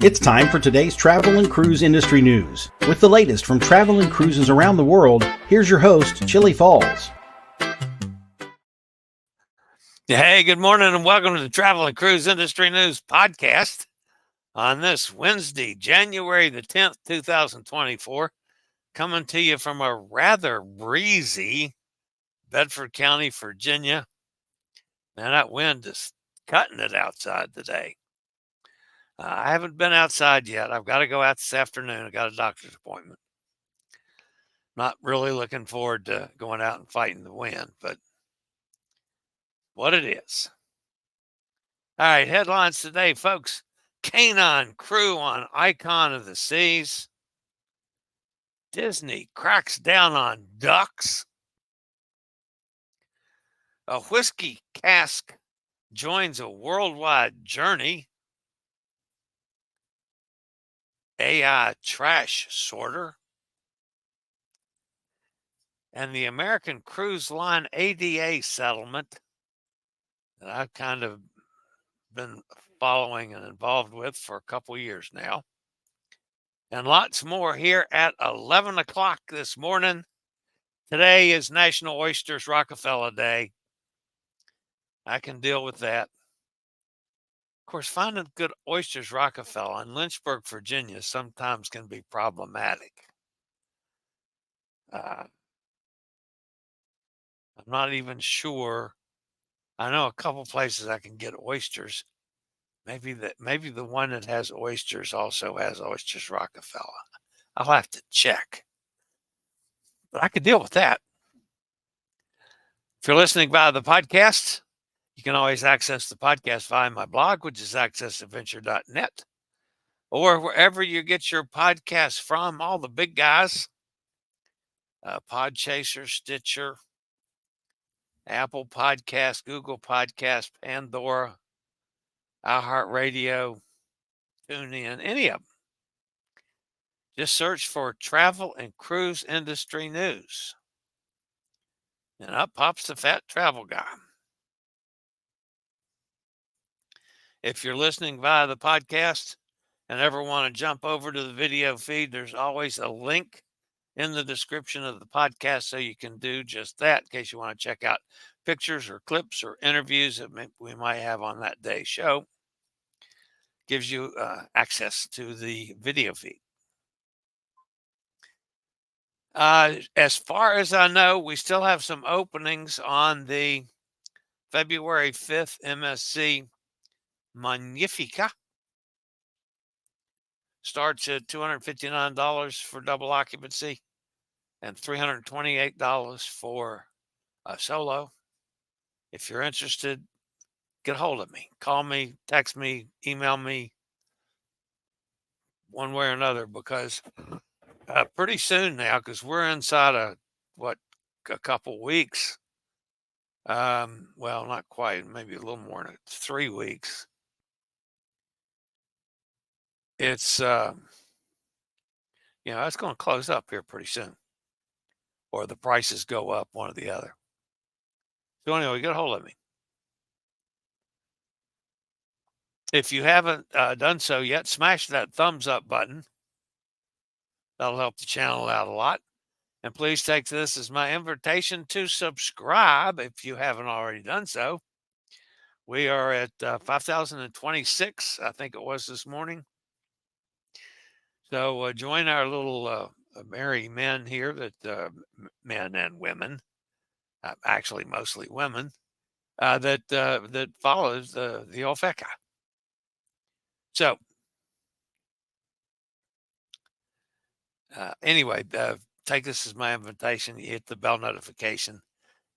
It's time for today's travel and cruise industry news. With the latest from travel and cruises around the world, here's your host, Chillie Falls. Hey, good morning and welcome to the Travel and Cruise Industry News Podcast on this Wednesday, January the 10th, 2024, coming to you from a rather breezy Bedford County, Virginia. Man, that wind is cutting it outside today. I haven't been outside yet. I've got to go out this afternoon. I got a doctor's appointment. Not really looking forward to going out and fighting the wind, but what it is. All right, headlines today, folks. Canine Crew on Icon of the Seas. Disney cracks down on ducks. A whiskey cask joins a worldwide journey. AI trash sorter. And the American Cruise Line ADA settlement that I've kind of been following and involved with for a couple years now. And lots more here at 11 o'clock this morning. Today is National Oysters Rockefeller Day. I can deal with that. Of course, finding good oysters Rockefeller in Lynchburg, Virginia sometimes can be problematic. I'm not even sure. I know a couple places I can get oysters. Maybe the one that has oysters also has oysters Rockefeller. I'll have to check. But I could deal with that. If you're listening via the podcast, you can always access the podcast via my blog, which is accessadventure.net, or wherever you get your podcasts from, all the big guys, Podchaser, Stitcher, Apple Podcasts, Google Podcasts, Pandora, iHeartRadio, TuneIn, any of them. Just search for Travel and Cruise Industry News. And up pops the fat travel guy. If you're listening via the podcast and ever want to jump over to the video feed, there's always a link in the description of the podcast so you can do just that in case you want to check out pictures or clips or interviews that we might have on that day's show. Gives you access to the video feed. As far as I know, we still have some openings on the February 5th MSC Magnifica. Starts at $259 for double occupancy and $328 for a solo. If you're interested, get a hold of me. Call me, text me, email me, one way or another, because pretty soon now, because we're inside a couple weeks. Well, not quite, maybe a little more than 3 weeks. It's it's going to close up here pretty soon, or the prices go up, one or the other. So anyway, get a hold of me. If you haven't done so yet, smash that thumbs up button. That'll help the channel out a lot. And please take this as my invitation to subscribe if you haven't already done so. We are at 5,026, I think it was this morning. So join our little merry men here, that men and women, actually mostly women, that follows the Olfeka. So anyway, take this as my invitation. You hit the bell notification.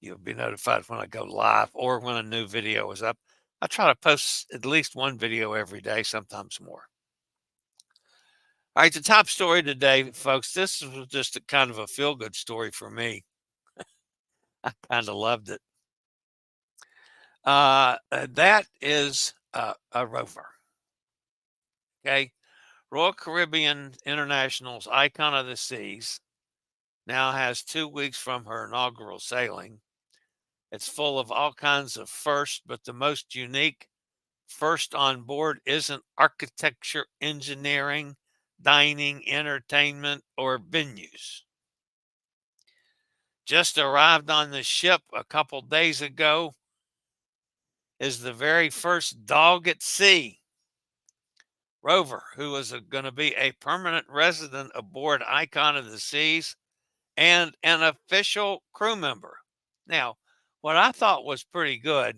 You'll be notified when I go live or when a new video is up. I try to post at least one video every day, sometimes more. All right, the top story today, folks, this was just a kind of a feel-good story for me. I kind of loved it. That is a Rover. Okay. Royal Caribbean International's Icon of the Seas now has 2 weeks from her inaugural sailing. It's full of all kinds of firsts, but the most unique first on board isn't architecture, engineering, dining, entertainment, or venues. Just arrived on the ship a couple days ago is the very first dog at sea, Rover, who is going to be a permanent resident aboard Icon of the Seas and an official crew member. Now, what I thought was pretty good,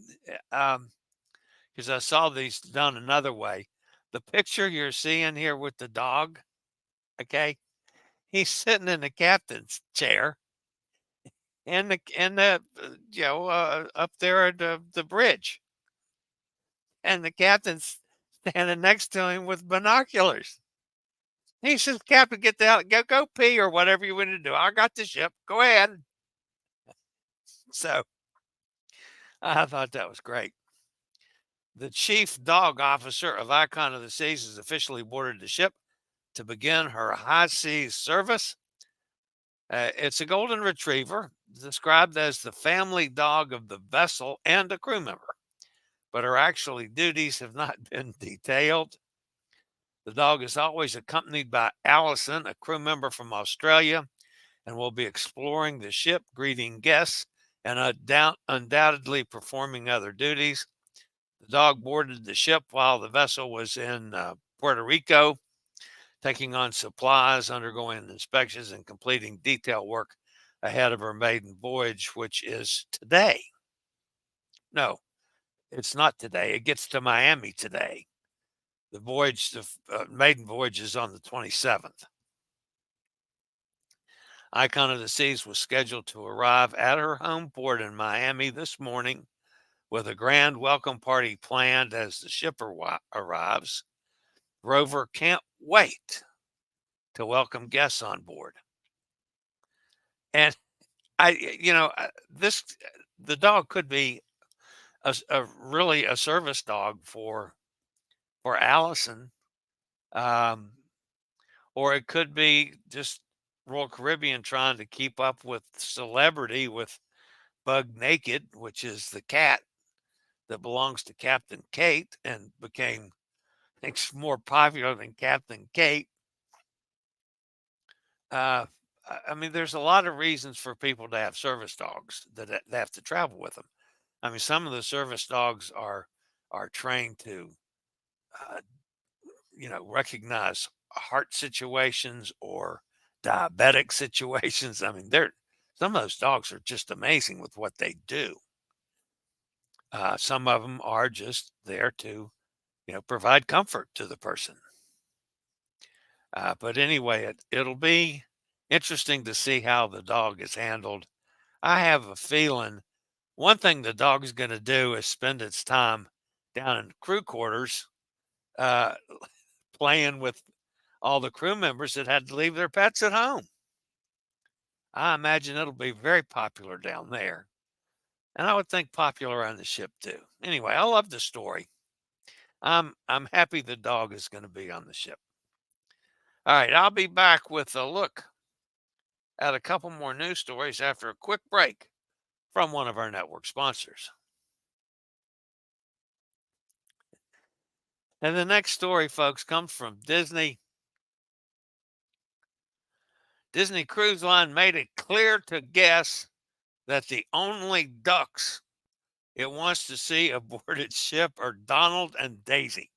because I saw these done another way. The picture you're seeing here with the dog, okay, he's sitting in the captain's chair in the up there at the bridge, and the captain's standing next to him with binoculars. He says, "Captain, get out, go pee or whatever you want to do. I got the ship. Go ahead." So I thought that was great. The chief dog officer of Icon of the Seas has officially boarded the ship to begin her high seas service. It's a golden retriever, described as the family dog of the vessel and a crew member, but her actual duties have not been detailed. The dog is always accompanied by Allison, a crew member from Australia, and will be exploring the ship, greeting guests, and undoubtedly performing other duties. The dog boarded the ship while the vessel was in Puerto Rico, taking on supplies, undergoing inspections, and completing detail work ahead of her maiden voyage, which is today. No, it's not today. It gets to Miami today. The voyage, the maiden voyage, is on the 27th. Icon of the Seas was scheduled to arrive at her home port in Miami this morning with a grand welcome party planned as the ship arrives. Rover can't wait to welcome guests on board. And the dog could be really a service dog for Allison, or it could be just Royal Caribbean trying to keep up with celebrity with Bug Naked, which is the cat that belongs to Captain Kate and became more popular than Captain Kate. I mean, there's a lot of reasons for people to have service dogs that they have to travel with them. I mean, some of the service dogs are trained to, uh, recognize heart situations or diabetic situations. I mean, some of those dogs are just amazing with what they do. Some of them are just there to, provide comfort to the person. But anyway, it'll be interesting to see how the dog is handled. I have a feeling one thing the dog is going to do is spend its time down in crew quarters, uh, playing with all the crew members that had to leave their pets at home. I imagine it'll be very popular down there. And I would think popular on the ship too. Anyway, I love the story. I'm happy the dog is going to be on the ship. All right, I'll be back with a look at a couple more news stories after a quick break from one of our network sponsors. And the next story, folks, comes from Disney. Disney Cruise Line made it clear to guests that the only ducks it wants to see aboard its ship are Donald and Daisy.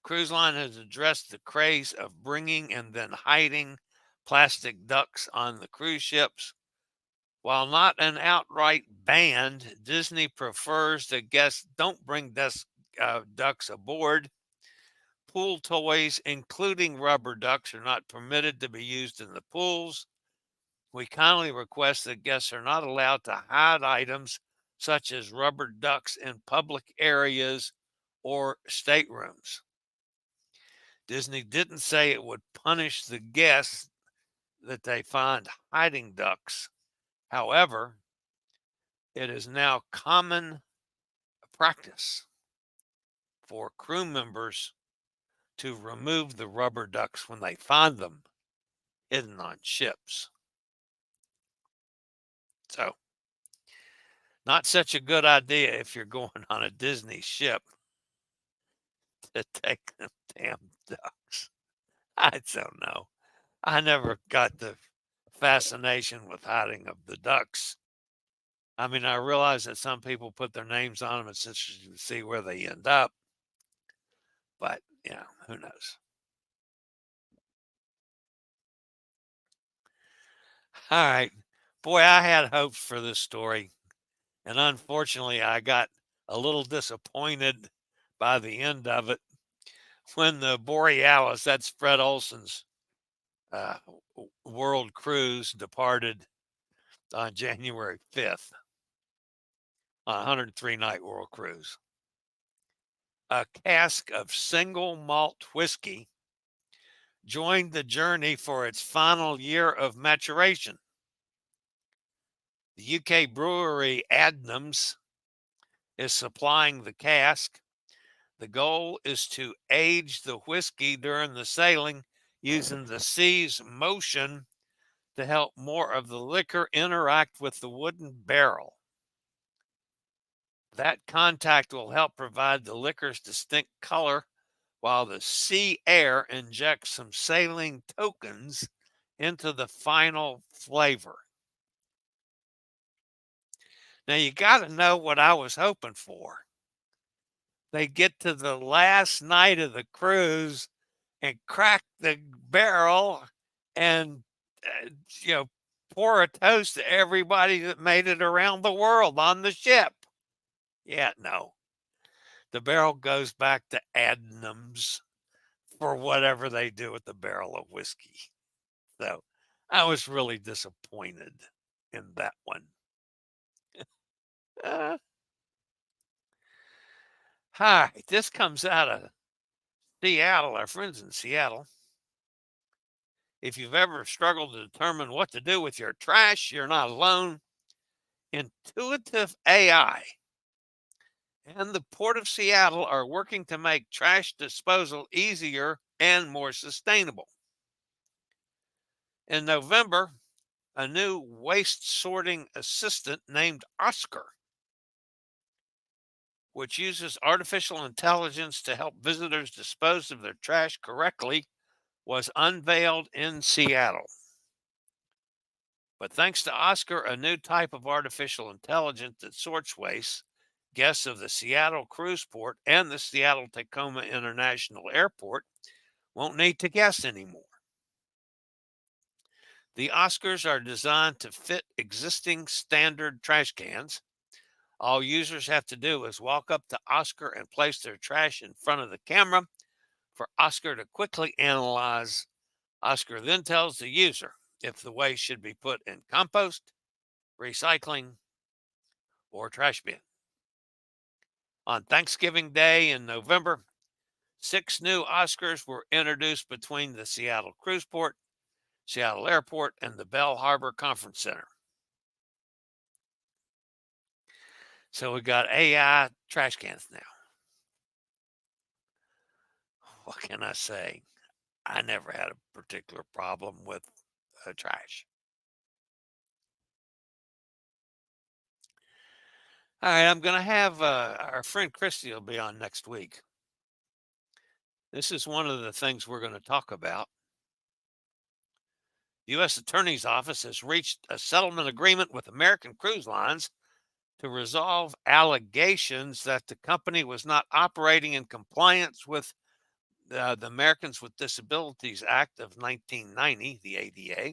Cruise Line has addressed the craze of bringing and then hiding plastic ducks on the cruise ships. While not an outright ban, Disney prefers that guests don't bring ducks aboard. Pool toys, including rubber ducks, are not permitted to be used in the pools. We kindly request that guests are not allowed to hide items such as rubber ducks in public areas or staterooms. Disney didn't say it would punish the guests that they find hiding ducks. However, it is now common practice for crew members to remove the rubber ducks when they find them hidden on ships. So, Not such a good idea if you're going on a Disney ship to take them damn ducks. I don't know. I never got the fascination with hiding of the ducks. I mean, I realize that some people put their names on them. It's interesting to see where they end up. But, who knows? All right. Boy, I had hopes for this story. And unfortunately, I got a little disappointed by the end of it when the Borealis, that's Fred Olson's uh, world cruise, departed on January 5th on a 103-night world cruise. A cask of single malt whiskey joined the journey for its final year of maturation. The UK brewery Adnams is supplying the cask. The goal is to age the whiskey during the sailing using the sea's motion to help more of the liquor interact with the wooden barrel. That contact will help provide the liquor's distinct color, while the sea air injects some sailing tokens into the final flavor. Now, you got to know what I was hoping for. They get to the last night of the cruise and crack the barrel and, pour a toast to everybody that made it around the world on the ship. Yeah, no. The barrel goes back to Adnams for whatever they do with the barrel of whiskey. So I was really disappointed in that one. All right, this comes out of Seattle, our friends in Seattle. If you've ever struggled to determine what to do with your trash, you're not alone. Intuitive AI and the Port of Seattle are working to make trash disposal easier and more sustainable. In November, a new waste sorting assistant named Oscar, which uses artificial intelligence to help visitors dispose of their trash correctly, was unveiled in Seattle. But thanks to Oscar, a new type of artificial intelligence that sorts waste, guests of the Seattle Cruise Port and the Seattle Tacoma International Airport won't need to guess anymore. The Oscars are designed to fit existing standard trash cans. All users have to do is walk up to Oscar and place their trash in front of the camera for Oscar to quickly analyze. Oscar then tells the user if the waste should be put in compost, recycling, or trash bin. On Thanksgiving Day in November, 6 new Oscars were introduced between the Seattle Cruise Port, Seattle Airport, and the Bell Harbor Conference Center. So we got AI trash cans now. What can I say? I never had a particular problem with trash. All right, I'm going to have our friend Christy will be on next week. This is one of the things we're going to talk about. The U.S. Attorney's Office has reached a settlement agreement with American Cruise Lines to resolve allegations that the company was not operating in compliance with the Americans with Disabilities Act of 1990, the ADA.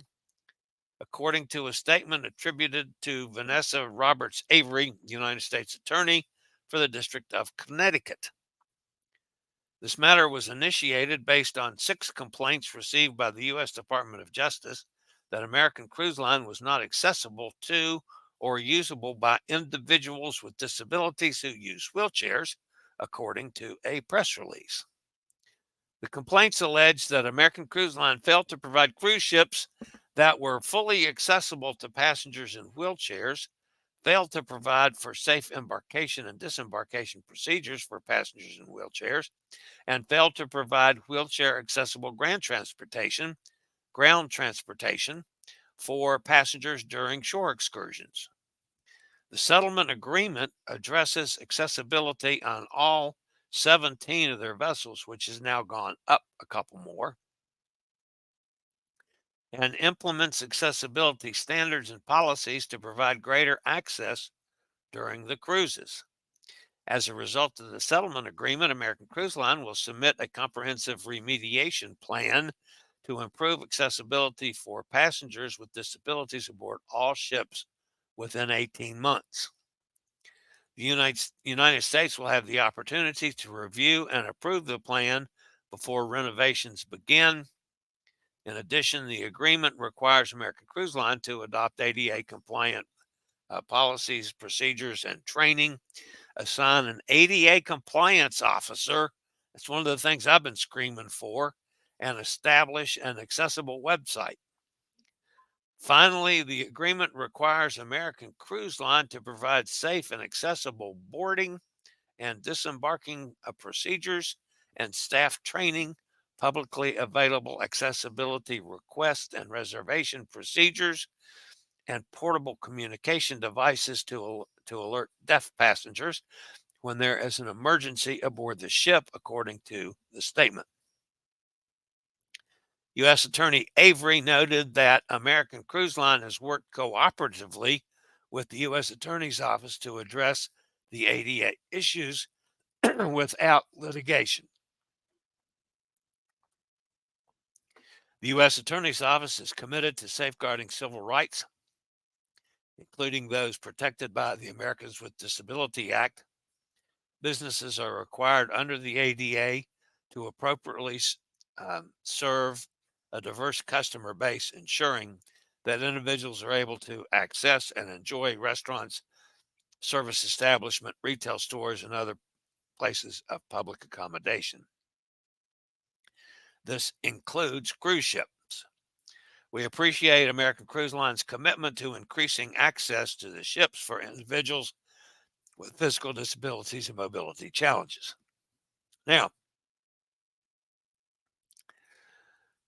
According to a statement attributed to Vanessa Roberts Avery, United States Attorney for the District of Connecticut. This matter was initiated based on 6 complaints received by the U.S. Department of Justice that American Cruise Line was not accessible to or usable by individuals with disabilities who use wheelchairs, according to a press release. The complaints allege that American Cruise Line failed to provide cruise ships that were fully accessible to passengers in wheelchairs, failed to provide for safe embarkation and disembarkation procedures for passengers in wheelchairs, and failed to provide wheelchair-accessible ground transportation for passengers during shore excursions. The settlement agreement addresses accessibility on all 17 of their vessels, which has now gone up a couple more, and implements accessibility standards and policies to provide greater access during the cruises. As a result of the settlement agreement, American Cruise Line will submit a comprehensive remediation plan to improve accessibility for passengers with disabilities aboard all ships within 18 months. The United States will have the opportunity to review and approve the plan before renovations begin. In addition, the agreement requires American Cruise Line to adopt ADA compliant policies, procedures, and training, assign an ADA compliance officer. That's one of the things I've been screaming for, and establish an accessible website. Finally, the agreement requires American Cruise Line to provide safe and accessible boarding and disembarking procedures and staff training, publicly available accessibility request and reservation procedures, and portable communication devices to alert deaf passengers when there is an emergency aboard the ship, according to the statement. U.S. Attorney Avery noted that American Cruise Line has worked cooperatively with the U.S. Attorney's Office to address the ADA issues without litigation. The U.S. Attorney's Office is committed to safeguarding civil rights, including those protected by the Americans with Disability Act. Businesses are required under the ADA to appropriately serve a diverse customer base, ensuring that individuals are able to access and enjoy restaurants, service establishment, retail stores, and other places of public accommodation. This includes cruise ships. We appreciate American Cruise Line's commitment to increasing access to the ships for individuals with physical disabilities and mobility challenges. Now,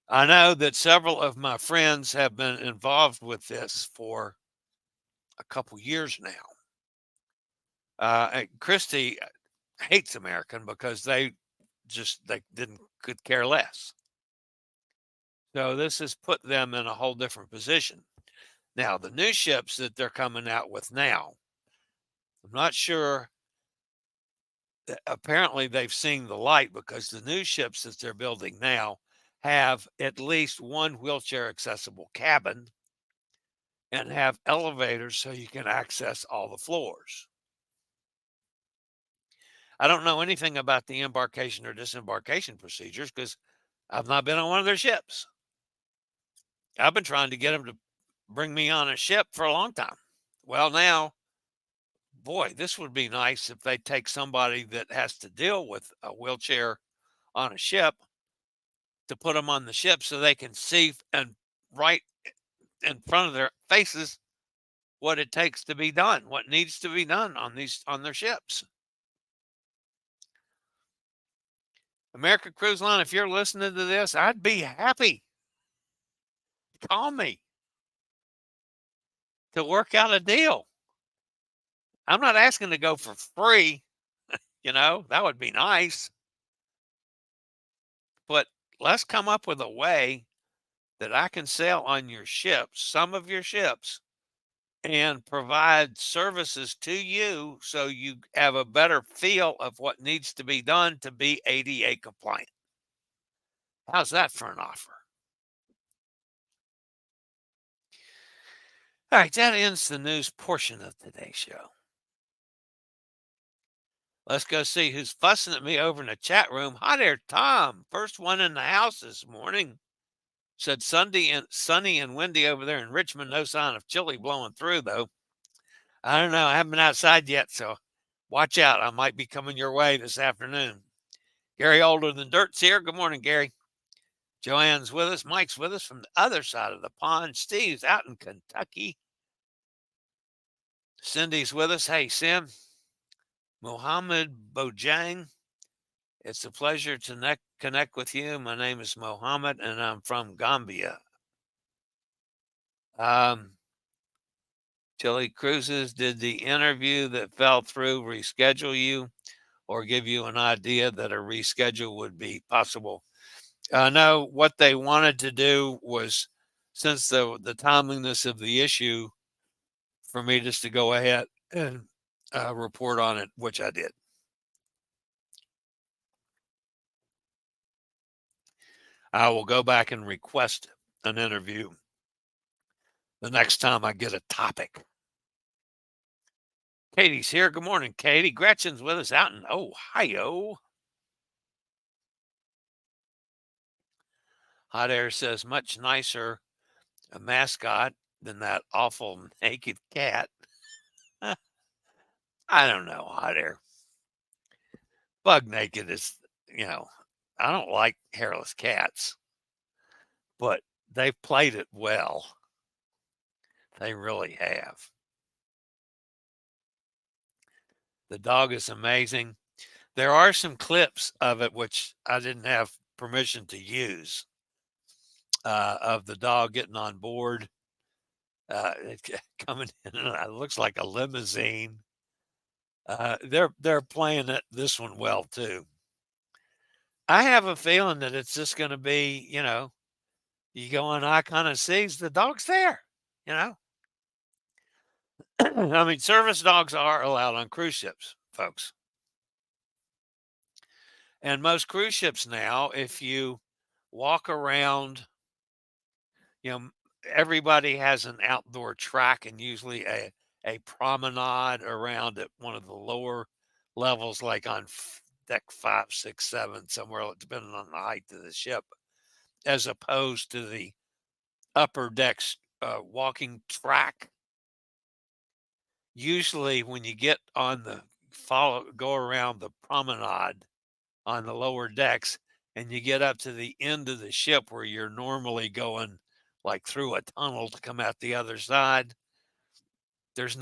I know that several of my friends have been involved with this for a couple years now. Christy hates American because they could care less. So this has put them in a whole different position. Now, the new ships that they're coming out with now, I'm not sure. Apparently, they've seen the light because the new ships that they're building now have at least one wheelchair accessible cabin and have elevators so you can access all the floors. I don't know anything about the embarkation or disembarkation procedures because I've not been on one of their ships. I've been trying to get them to bring me on a ship for a long time. Well, now, boy, this would be nice if they take somebody that has to deal with a wheelchair on a ship to put them on the ship so they can see and right in front of their faces what it takes to be done, what needs to be done on their ships. American Cruise Line, if you're listening to this, I'd be happy. Call me to work out a deal. I'm not asking to go for free, that would be nice. But let's come up with a way that I can sail on your ships, some of your ships, and provide services to you so you have a better feel of what needs to be done to be ADA compliant. How's that for an offer? All right, that ends the news portion of today's show. Let's go see who's fussing at me over in the chat room. Hi there, Tom. First one in the house this morning. Said sunny and windy over there in Richmond. No sign of chilly blowing through, though. I don't know. I haven't been outside yet, so watch out. I might be coming your way this afternoon. Gary Older Than Dirt's here. Good morning, Gary. Joanne's with us. Mike's with us from the other side of the pond. Steve's out in Kentucky. Cindy's with us. Hey, Sim. Mohammed Bojang. It's a pleasure to connect with you. My name is Mohammed, and I'm from Gambia. Chillie Cruises, did the interview that fell through reschedule you or give you an idea that a reschedule would be possible? No, what they wanted to do was, since the timeliness of the issue, for me just to go ahead and report on it, which I did. I will go back and request an interview the next time I get a topic. Katie's here. Good morning, Katie. Gretchen's with us out in Ohio. Hot Air says, much nicer a mascot than that awful naked cat. I don't know, Hot Air. Bug naked is, I don't like hairless cats, but they've played it well. They really have. The dog is amazing. There are some clips of it which I didn't have permission to use, of the dog getting on board, coming in. It looks like a limousine. They're playing this one well too. I have a feeling that it's just going to be, you go on Icon and sees the dog's there. I mean, service dogs are allowed on cruise ships, folks. And most cruise ships now, if you walk around, everybody has an outdoor track and usually a promenade around at one of the lower levels, like on deck 5, 6, 7, somewhere, depending on the height of the ship, as opposed to the upper decks walking track. Usually when you get on go around the promenade on the lower decks and you get up to the end of the ship where you're normally going like through a tunnel to come out the other side, that's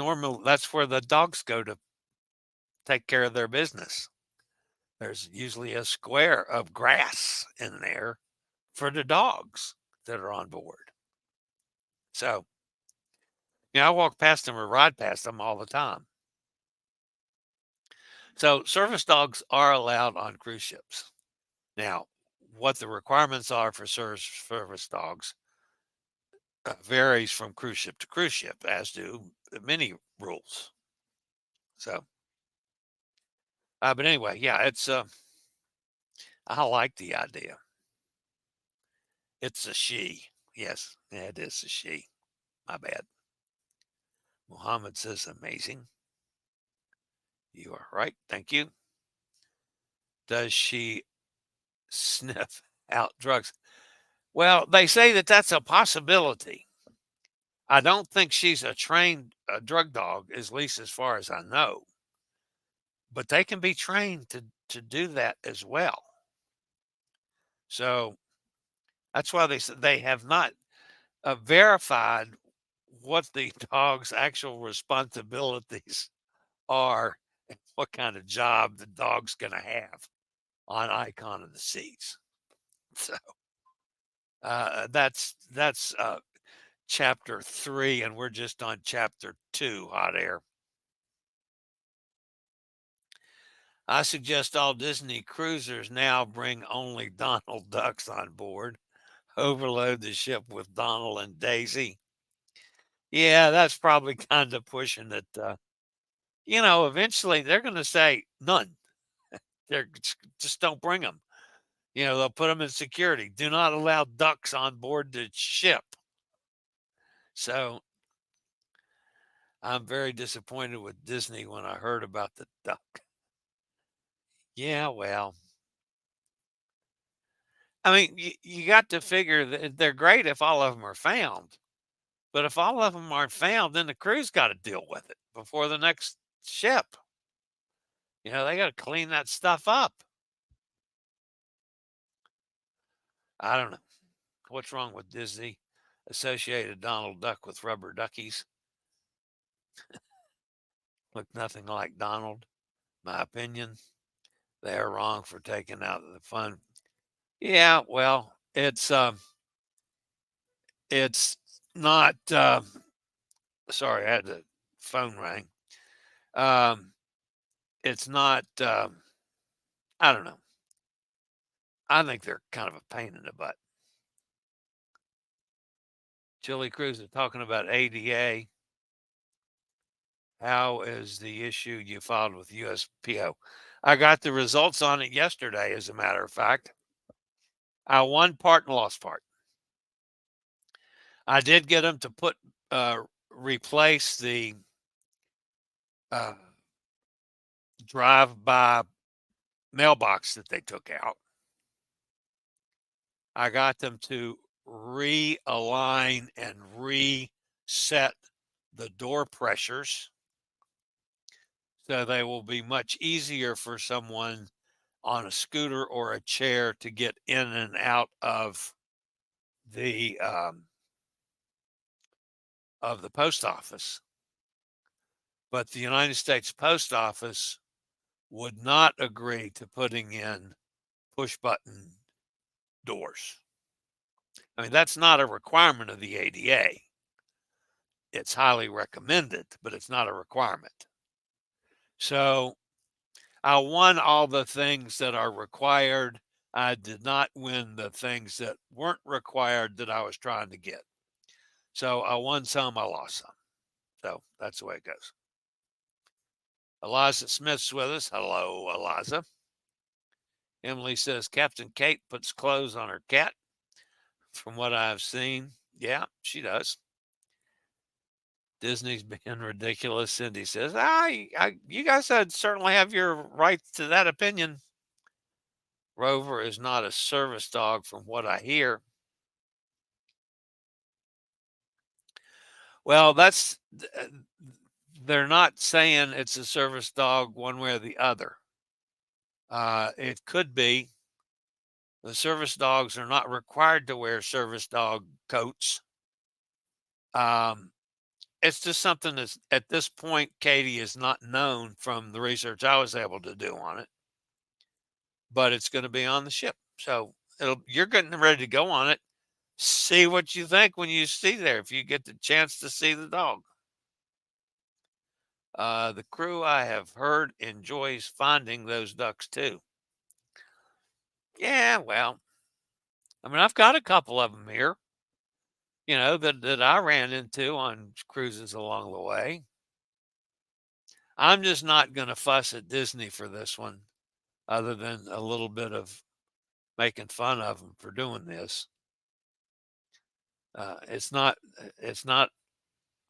where the dogs go to take care of their business. There's usually a square of grass in there for the dogs that are on board. So, I walk past them or ride past them all the time. So service dogs are allowed on cruise ships. Now, what the requirements are for service dogs varies from cruise ship to cruise ship, as do many rules. So, but anyway, yeah, it's I like the idea. It's a she. Yes, it is a she. My bad. Muhammad says amazing. You are right. Thank you. Does she sniff out drugs? Well, they say that that's a possibility. I don't think she's a trained drug dog, at least as far as I know. But they can be trained to do that as well. So that's why they have not verified what the dog's actual responsibilities are and what kind of job the dog's going to have on Icon of the Seas. So that's chapter 3, and we're just on chapter 2, Hot Air. I suggest all Disney cruisers now bring only Donald ducks on board. Overload the ship with Donald and Daisy. Yeah, that's probably kind of pushing it. Eventually they're going to say none. They're just don't bring them. They'll put them in security. Do not allow ducks on board the ship. So I'm very disappointed with Disney when I heard about the duck. Yeah, well, I mean, you got to figure that they're great if all of them are found. But if all of them aren't found, then the crew's got to deal with it before the next ship. They got to clean that stuff up. I don't know. What's wrong with Disney? Associated Donald Duck with rubber duckies. Look nothing like Donald. My opinion. They are wrong for taking out the fun. Yeah, well, it's not sorry, I had the phone ring. It's not, I don't know. I think they're kind of a pain in the butt. Chillie Cruises talking about ADA. How is the issue you filed with USPO? I got the results on it yesterday, as a matter of fact. I won part and lost part. I did get them to replace the drive-by mailbox that they took out. I got them to realign and reset the door pressures so they will be much easier for someone on a scooter or a chair to get in and out of the post office. But the United States Post Office would not agree to putting in push button doors. I mean, that's not a requirement of the ADA. It's highly recommended, but it's not a requirement. So I won all the things that are required. I did not win the things that weren't required that I was trying to get. So I won some, I lost some. So that's the way it goes. Eliza Smith's with us. Hello, Eliza. Emily says Captain Kate puts clothes on her cat. From what I've seen, yeah, she does. Disney's being ridiculous. Cindy says, you guys certainly have your right to that opinion. Rover is not a service dog from what I hear. Well, they're not saying it's a service dog one way or the other. It could be. The service dogs are not required to wear service dog coats. It's just something that's at this point, Katie, is not known from the research I was able to do on it. But it's going to be on the ship. So you're getting ready to go on it. See what you think when you see there, if you get the chance to see the dog. The crew, I have heard, enjoys finding those ducks too. Yeah, well, I mean, I've got a couple of them here, that I ran into on cruises along the way. I'm just not going to fuss at Disney for this one, other than a little bit of making fun of them for doing this. It's not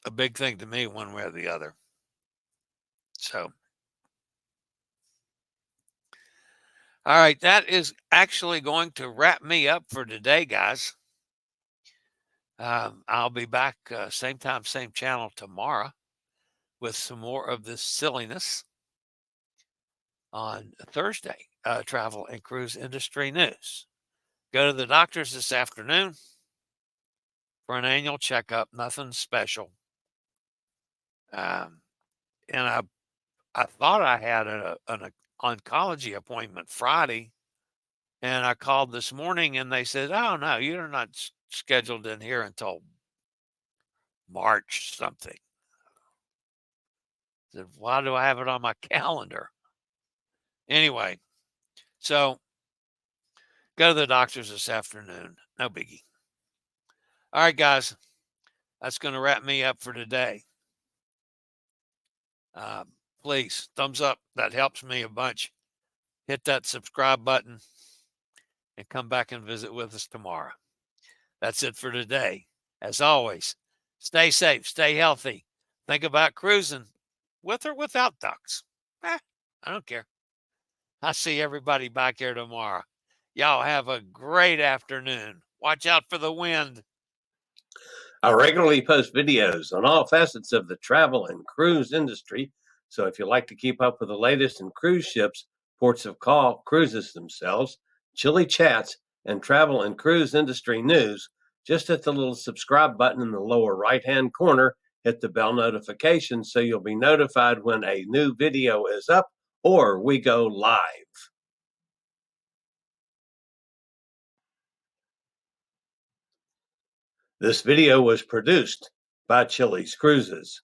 a big thing to me one way or the other. So, all right, that is actually going to wrap me up for today, guys. I'll be back same time, same channel tomorrow with some more of this silliness on Thursday, travel and cruise industry news. Go to the doctor's this afternoon for an annual checkup, nothing special. And I thought I had an oncology appointment Friday, and I called this morning and they said, "Oh no, you're not scheduled in here until March something." I said, "Why do I have it on my calendar?" Anyway, so go to the doctor's this afternoon. No biggie. All right, guys, that's going to wrap me up for today. Please, thumbs up. That helps me a bunch. Hit that subscribe button and come back and visit with us tomorrow. That's it for today. As always, stay safe, stay healthy. Think about cruising with or without ducks. I don't care. I'll see everybody back here tomorrow. Y'all have a great afternoon. Watch out for the wind. I regularly post videos on all facets of the travel and cruise industry. So if you like to keep up with the latest in cruise ships, ports of call, cruises themselves, chilly chats, and travel and cruise industry news, just hit the little subscribe button in the lower right-hand corner, hit the bell notification so you'll be notified when a new video is up or we go live. This video was produced by Chillie's Cruises.